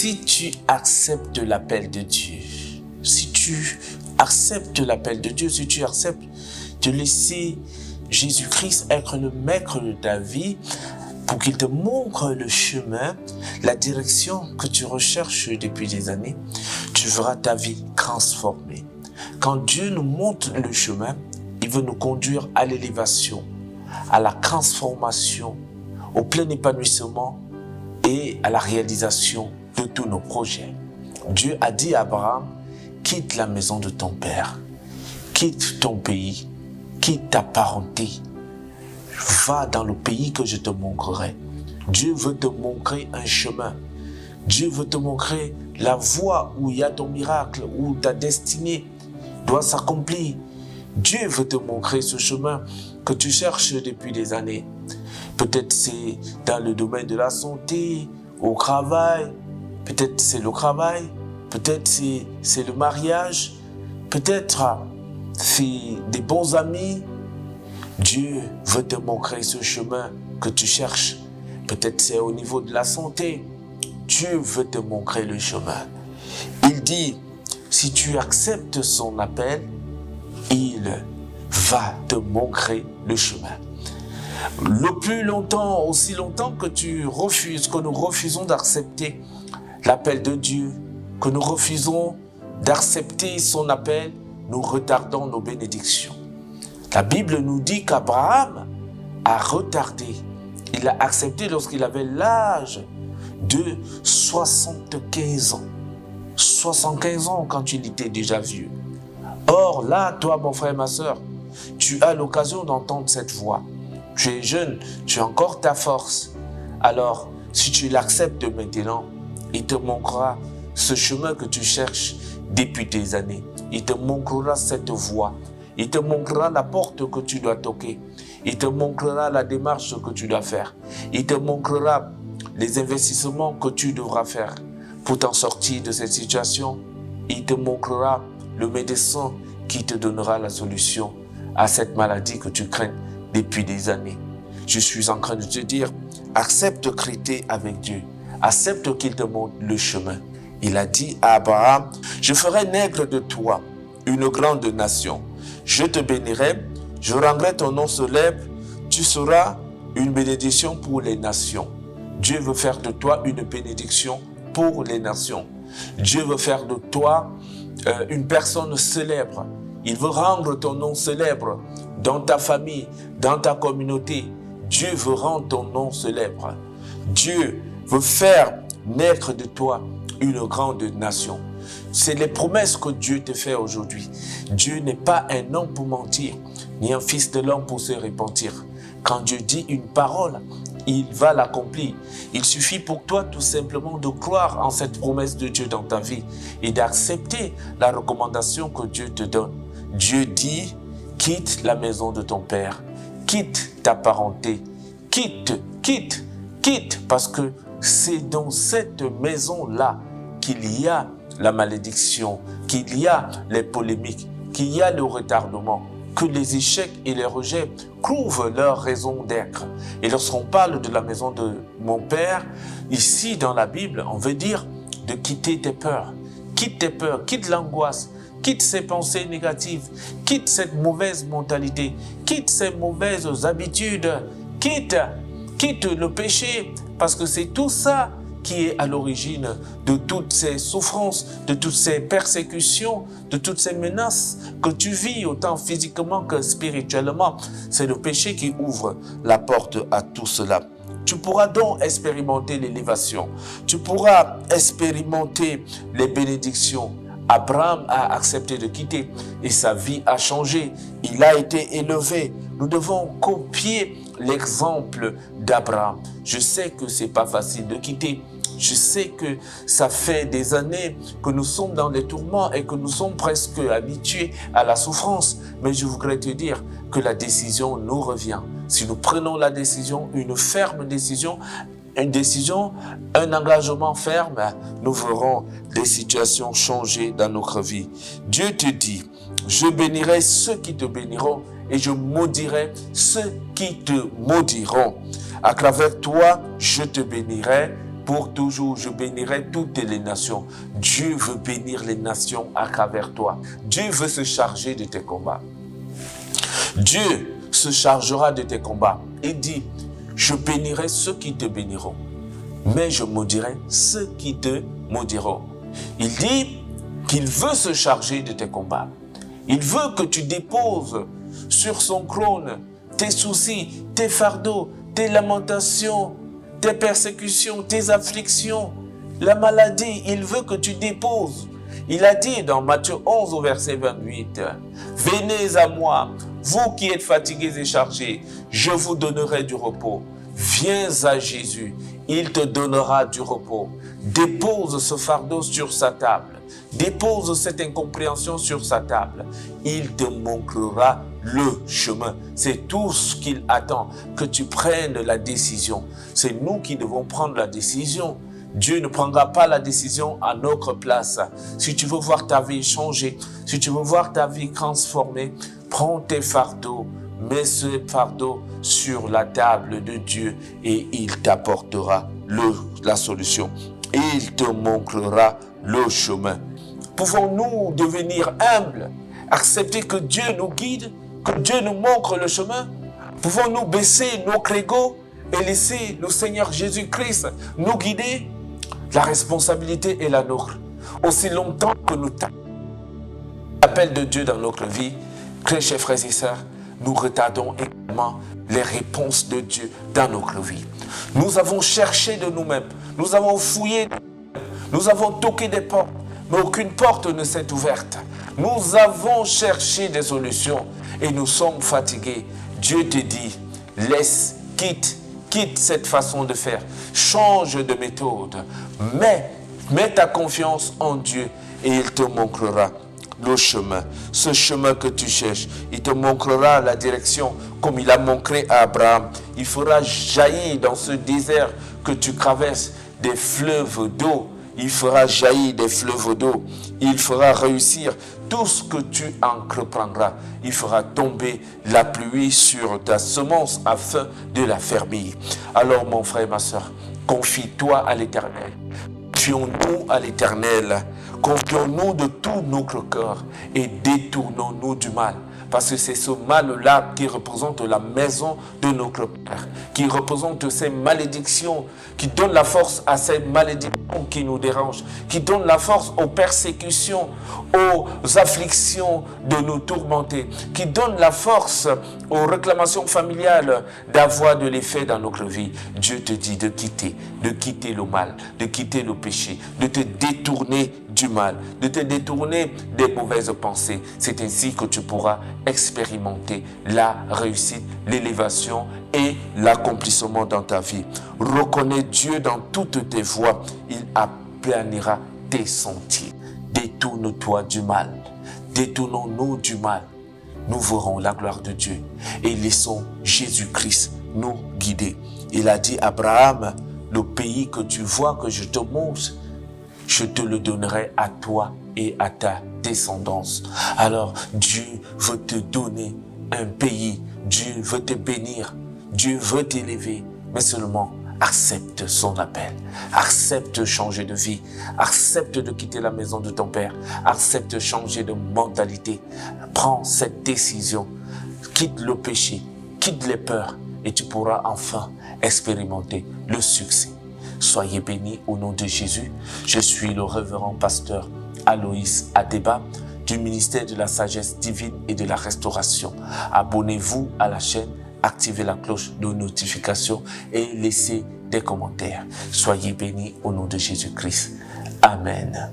si tu acceptes l'appel de Dieu, si tu acceptes l'appel de Dieu, si tu acceptes de laisser Jésus-Christ être le maître de ta vie pour qu'il te montre le chemin, la direction que tu recherches depuis des années, tu verras ta vie transformée. Quand Dieu nous montre le chemin, il veut nous conduire à l'élévation, à la transformation, au plein épanouissement et à la réalisation de tous nos projets. Dieu a dit à Abraham, quitte la maison de ton père, quitte ton pays, quitte ta parenté, va dans le pays que je te montrerai. Dieu veut te montrer un chemin. Dieu veut te montrer la voie où il y a ton miracle, où ta destinée doit s'accomplir. Dieu veut te montrer ce chemin que tu cherches depuis des années. Peut-être c'est dans le domaine de la santé, au travail, peut-être c'est le travail, peut-être c'est le mariage, peut-être c'est des bons amis. Dieu veut te montrer ce chemin que tu cherches. Peut-être c'est au niveau de la santé. Dieu veut te montrer le chemin. Il dit, si tu acceptes son appel, il va te montrer le chemin. Le plus longtemps, aussi longtemps que nous refusons d'accepter l'appel de Dieu, que nous refusons d'accepter son appel, nous retardons nos bénédictions. La Bible nous dit qu'Abraham a retardé. Il a accepté lorsqu'il avait l'âge de 75 ans. 75 ans quand il était déjà vieux. Or là, toi, mon frère et ma sœur, tu as l'occasion d'entendre cette voix. Tu es jeune, tu as encore ta force. Alors, si tu l'acceptes maintenant, il te montrera ce chemin que tu cherches depuis des années. Il te montrera cette voie. Il te montrera la porte que tu dois toquer. Il te montrera la démarche que tu dois faire. Il te montrera les investissements que tu devras faire pour t'en sortir de cette situation. Il te montrera le médecin qui te donnera la solution à cette maladie que tu crains depuis des années. Je suis en train de te dire, accepte de traiter avec Dieu. Accepte qu'il te montre le chemin. Il a dit à Abraham, je ferai naître de toi une grande nation. Je te bénirai, je rendrai ton nom célèbre, tu seras une bénédiction pour les nations. Dieu veut faire de toi une bénédiction pour les nations. Dieu veut faire de toi une personne célèbre. Il veut rendre ton nom célèbre dans ta famille, dans ta communauté. Dieu veut rendre ton nom célèbre. Dieu veut faire naître de toi une grande nation. C'est les promesses que Dieu te fait aujourd'hui. Dieu n'est pas un homme pour mentir, ni un fils de l'homme pour se repentir. Quand Dieu dit une parole, il va l'accomplir. Il suffit pour toi tout simplement de croire en cette promesse de Dieu dans ta vie et d'accepter la recommandation que Dieu te donne. Dieu dit, quitte la maison de ton père, quitte ta parenté, quitte, parce que c'est dans cette maison-là qu'il y a la malédiction, qu'il y a les polémiques, qu'il y a le retardement, que les échecs et les rejets couvrent leur raison d'être. Et lorsqu'on parle de la maison de mon père, ici dans la Bible, on veut dire de quitter tes peurs, quitte l'angoisse, quitte ces pensées négatives, quitte cette mauvaise mentalité, quitte ces mauvaises habitudes, quitte le péché, parce que c'est tout ça qui est à l'origine de toutes ces souffrances, de toutes ces persécutions, de toutes ces menaces que tu vis, autant physiquement que spirituellement. C'est le péché qui ouvre la porte à tout cela. Tu pourras donc expérimenter l'élévation. Tu pourras expérimenter les bénédictions. Abraham a accepté de quitter et sa vie a changé. Il a été élevé. Nous devons copier l'exemple d'Abraham. Je sais que c'est pas facile de quitter. Je sais que ça fait des années que nous sommes dans les tourments et que nous sommes presque habitués à la souffrance. Mais je voudrais te dire que la décision nous revient. Si nous prenons la décision, une ferme décision, un engagement ferme, nous verrons les situations changer dans notre vie. Dieu te dit, je bénirai ceux qui te béniront et je maudirai ceux qui te maudiront. À travers toi, je te bénirai pour toujours. Je bénirai toutes les nations. Dieu veut bénir les nations à travers toi. Dieu veut se charger de tes combats. Dieu se chargera de tes combats. Il dit, je bénirai ceux qui te béniront, mais je maudirai ceux qui te maudiront. Il dit qu'il veut se charger de tes combats. Il veut que tu déposes sur son trône tes soucis, tes fardeaux, tes lamentations, tes persécutions, tes afflictions, la maladie. Il veut que tu déposes. Il a dit dans Matthieu 11 au verset 28, « Venez à moi, vous qui êtes fatigués et chargés, je vous donnerai du repos. Viens à Jésus, il te donnera du repos. Dépose ce fardeau sur sa table. Dépose cette incompréhension sur sa table. Il te montrera le chemin. » C'est tout ce qu'il attend, que tu prennes la décision. C'est nous qui devons prendre la décision. Dieu ne prendra pas la décision à notre place. Si tu veux voir ta vie changer, si tu veux voir ta vie transformée, prends tes fardeaux, mets ce fardeau sur la table de Dieu et il t'apportera la solution. Il te montrera le chemin. Pouvons-nous devenir humbles, accepter que Dieu nous guide, que Dieu nous montre le chemin? Pouvons-nous baisser notre ego et laisser le Seigneur Jésus-Christ nous guider? La responsabilité est la nôtre. Aussi longtemps que nous l'appel de Dieu dans notre vie, très chers frères et sœurs, nous retardons également les réponses de Dieu dans notre vie. Nous avons cherché de nous-mêmes, nous avons fouillé, nous avons toqué des portes, mais aucune porte ne s'est ouverte. Nous avons cherché des solutions et nous sommes fatigués. Dieu te dit, laisse, quitte cette façon de faire, change de méthode, mets ta confiance en Dieu et il te montrera le chemin, ce chemin que tu cherches. Il te montrera la direction comme il a montré à Abraham. Il fera jaillir dans ce désert que tu traverses des fleuves d'eau. Il fera jaillir des fleuves d'eau. Il fera réussir tout ce que tu entreprendras. Il fera tomber la pluie sur ta semence afin de la fermer. Alors mon frère et ma soeur, confie-toi à l'Éternel. Confions-nous à l'Éternel. Confions-nous de tout notre cœur et détournons-nous du mal. Parce que c'est ce mal-là qui représente la maison de notre Père, qui représente ces malédictions, qui donne la force à ces malédictions qui nous dérangent, qui donne la force aux persécutions, aux afflictions de nous tourmenter, qui donne la force aux réclamations familiales d'avoir de l'effet dans notre vie. Dieu te dit de quitter le mal, de quitter le péché, de te détourner du mal, de te détourner des mauvaises pensées. C'est ainsi que tu pourras expérimenter la réussite, l'élévation et l'accomplissement dans ta vie. Reconnais Dieu dans toutes tes voies. Il aplanira tes sentiers. Détourne-toi du mal. Détournons-nous du mal. Nous verrons la gloire de Dieu et laissons Jésus-Christ nous guider. Il a dit à Abraham, le pays que tu vois, que je te montre, je te le donnerai à toi et à ta descendance. Alors, Dieu veut te donner un pays. Dieu veut te bénir. Dieu veut t'élever. Mais seulement, accepte son appel. Accepte de changer de vie. Accepte de quitter la maison de ton père. Accepte de changer de mentalité. Prends cette décision. Quitte le péché. Quitte les peurs. Et tu pourras enfin expérimenter le succès. Soyez bénis au nom de Jésus. Je suis le révérend pasteur Aloïs Adeba du ministère de la sagesse divine et de la restauration. Abonnez-vous à la chaîne, activez la cloche de notification et laissez des commentaires. Soyez bénis au nom de Jésus-Christ. Amen.